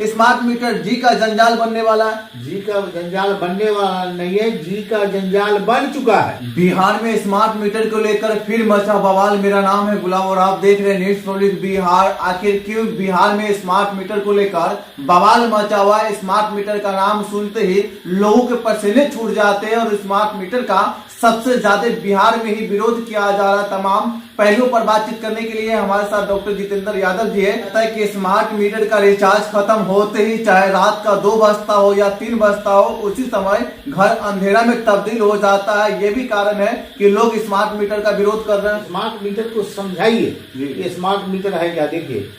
Smart meter जी का जंजाल बनने वाला है। जी का जंजाल बनने वाला नहीं है, जी का जंजाल बन चुका है। बिहार में स्मार्ट मीटर को लेकर फिर मचा बवाल। मेरा नाम है गुलाम और आप देख रहे हैं न्यूज़ पब्लिक बिहार। आखिर क्यों बिहार में स्मार्ट मीटर को लेकर बवाल मचा हुआ है? स्मार्ट मीटर का नाम सुनते ही लोगों के पसीने छूट जाते हैं और स्मार्ट मीटर का सबसे ज्यादा बिहार में ही विरोध किया जा रहा है। तमाम पहलुओं पर बातचीत करने के लिए हमारे साथ डॉक्टर जितेंद्र यादव जी है कि स्मार्ट मीटर का रिचार्ज खत्म होते ही चाहे रात का 2 बजता हो या 3 बजता हो, उसी समय घर अंधेरा में तब्दील हो जाता है। ये भी कारण है कि लोग स्मार्ट मीटर का विरोध कर रहे हैं। स्मार्ट मीटर को समझाइए, ये स्मार्ट मीटर है क्या? देखिए,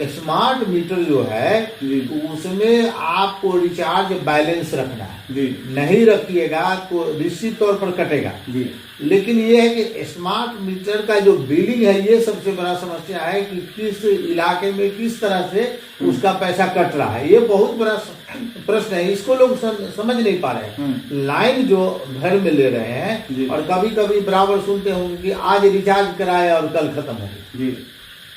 स्मार्ट मीटर जो है उसमें आपको रिचार्ज बैलेंस रखना है जी। नहीं रखिएगा तो निश्चित तौर पर कटेगा जी। लेकिन ये है कि स्मार्ट मीटर का जो बिलिंग है, ये सबसे बड़ा समस्या है कि किस इलाके में किस तरह से उसका पैसा कट रहा है। ये बहुत बड़ा प्रश्न है, इसको लोग समझ नहीं पा रहे हैं। लाइन जो घर में ले रहे हैं और कभी कभी बराबर सुनते होंगे कि आज रिचार्ज कराया और कल खत्म हो गई।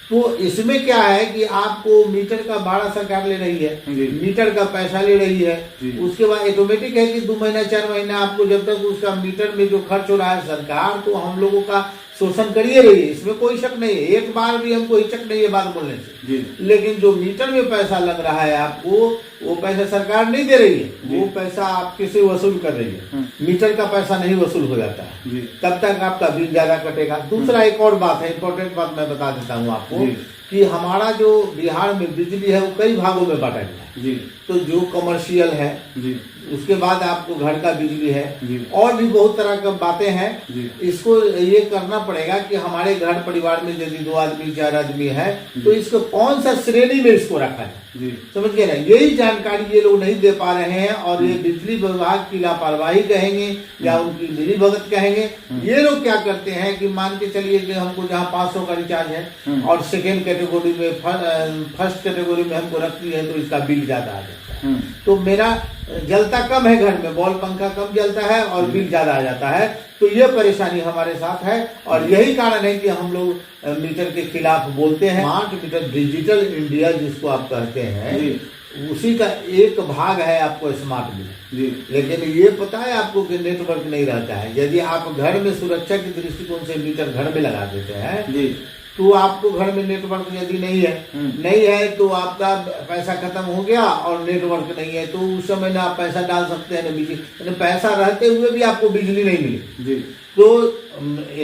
तो इसमें क्या है कि आपको मीटर का भाड़ा सरकार ले रही है, मीटर का पैसा ले रही है। उसके बाद ऑटोमेटिक है कि 2 महीना 4 महीना आपको जब तक उसका मीटर में जो खर्च हो रहा है, सरकार तो हम लोगों का शोषण करिए रही है, इसमें कोई शक नहीं है। एक बार भी हमको हिचक नहीं है बात बोलने से। लेकिन जो मीटर में पैसा लग रहा है आपको, वो पैसा सरकार नहीं दे रही है, वो पैसा आपके से वसूल कर रही है। मीटर का पैसा नहीं वसूल हो जाता है, तब तक आपका बिल ज्यादा कटेगा। दूसरा एक और बात है, इंपॉर्टेंट बात मैं बता देता हूँ आपको कि हमारा जो बिहार में बिजली है वो कई भागों में बांटा गया है। तो जो कमर्शियल है, उसके बाद आपको घर का बिजली है, और भी बहुत तरह की बातें हैं। इसको ये करना पड़ेगा कि हमारे घर परिवार में यदि 2 आदमी 4 आदमी है तो इसको कौन सा श्रेणी में इसको रखा है, समझ गए ना? यही जानकारी ये लोग नहीं दे पा रहे हैं और ये बिजली विभाग की लापरवाही कहेंगे या उनकी मिलीभगत कहेंगे। ये लोग क्या करते हैं कि मान के चलिए कि हमको जहाँ 500 का रिचार्ज है और सेकेंड कैटेगरी में फर्स्ट कैटेगरी में हमको रखती है तो इसका बिल ज्यादा आ जाता है। तो मेरा जलता कम है, घर में बॉल पंखा कम जलता है और बिल ज्यादा आ जाता है। तो ये परेशानी हमारे साथ है और यही कारण है कि हम लोग मीटर के खिलाफ बोलते हैं। स्मार्ट मीटर, डिजिटल इंडिया जिसको आप कहते हैं, उसी का एक भाग है आपको स्मार्ट मीटर। लेकिन ये पता है आपको कि नेटवर्क नहीं रहता है। यदि आप घर में सुरक्षा के दृष्टिकोण से मीटर घर में लगा देते हैं तो आपको घर में नेटवर्क यदि नहीं है तो आपका पैसा खत्म हो गया और नेटवर्क नहीं है तो उस समय ना आप पैसा डाल सकते हैं ना बिजली, पैसा रहते हुए भी आपको बिजली नहीं मिली। तो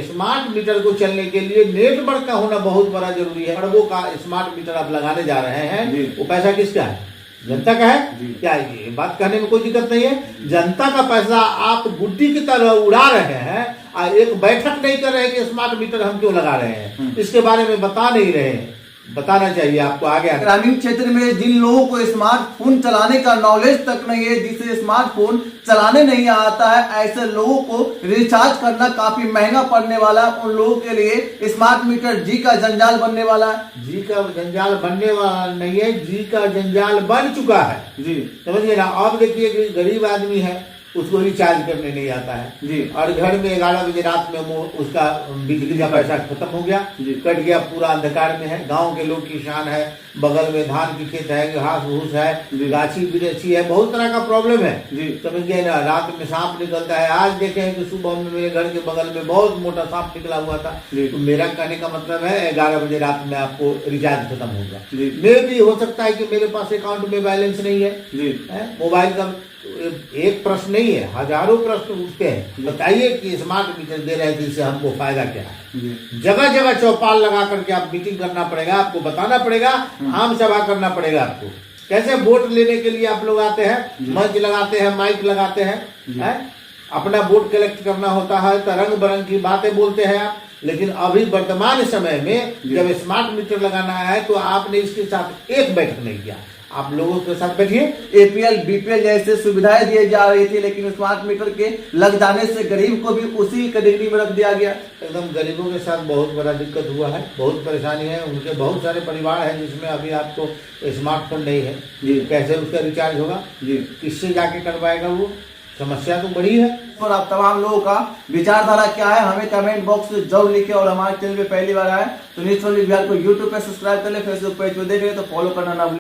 स्मार्ट मीटर को चलने के लिए नेटवर्क का होना बहुत बड़ा जरूरी है। अरबों का स्मार्ट मीटर आप लगाने जा रहे हैं, वो पैसा किसका है? जनता का है। क्या ये बात कहने में कोई दिक्कत नहीं है? जनता का पैसा आप गुड्डी की तरह उड़ा रहे हैं और एक बैठक नहीं कर रहे हैं कि स्मार्ट मीटर हम क्यों लगा रहे हैं, इसके बारे में बता नहीं रहे हैं। बताना चाहिए आपको आगे। ग्रामीण क्षेत्र में जिन लोगों को स्मार्टफोन चलाने का नॉलेज तक नहीं है, जिसे स्मार्टफोन चलाने नहीं आता है, ऐसे लोगों को रिचार्ज करना काफी महंगा पड़ने वाला है। उन लोगों के लिए स्मार्ट मीटर जी का जंजाल बनने वाला है। जी का जंजाल बनने वाला नहीं है, जी का जंजाल बन चुका है समझिए ना। अब देखिए कि गरीब आदमी है, उसको रिचार्ज करने नहीं आता है और घर में 11 बजे रात में उसका बिजली का पैसा खत्म हो गया, कट गया, पूरा अंधकार में है। गांव के लोग किसान है, बगल में धान की खेत है, घास भूस है, गाछी बिरछी है, बहुत तरह का प्रॉब्लम है समझ गए ना। रात में सांप निकलता है। आज देखे हैं कि सुबह में मेरे घर के बगल में बहुत मोटा सांप निकला हुआ था। तो मेरा कहने का मतलब है 11 बजे रात में आपको रिचार्ज खत्म होगा। मे भी हो सकता है कि मेरे पास अकाउंट में बैलेंस नहीं है, मोबाइल का एक प्रश्न नहीं है, हजारों प्रश्न उठते हैं। बताइए कि स्मार्ट मीटर दे रहे थे, इससे हमको फायदा क्या है? जगह जगह चौपाल लगा करके आप मीटिंग करना पड़ेगा, आपको बताना पड़ेगा, आम सभा करना पड़ेगा आपको। कैसे वोट लेने के लिए आप लोग आते हैं, मंच लगाते हैं, माइक लगाते हैं, अपना वोट कलेक्ट करना होता है तो रंग बिरंग की बातें बोलते हैं आप। लेकिन अभी वर्तमान समय में जब स्मार्ट मीटर लगाना है तो आपने इसके साथ एक बैठक नहीं किया। आप लोगों के साथ बैठिए। APL BPL जैसे सुविधाएं दी जा रही थी, लेकिन स्मार्ट मीटर के लग जाने से गरीब को भी उसी कैटेगरी में रख दिया गया। एकदम गरीबों के साथ बहुत बड़ा दिक्कत हुआ है, बहुत परेशानी है। उनके बहुत सारे परिवार हैं जिसमें अभी आपको स्मार्टफोन नहीं है, कैसे उसका रिचार्ज होगा, किससे जाके करवाएगा? वो समस्या तो बड़ी है। और आप तमाम लोगों का विचारधारा क्या है, हमें कमेंट बॉक्स में जरूर लिखे। और हमारे चैनल पे पहली बार आए तो न्यूज़ पब्लिक बिहार को यूट्यूब पे सब्सक्राइब कर ले, फेसबुक पेज पे देख रहे तो फॉलो करना ना भूलें।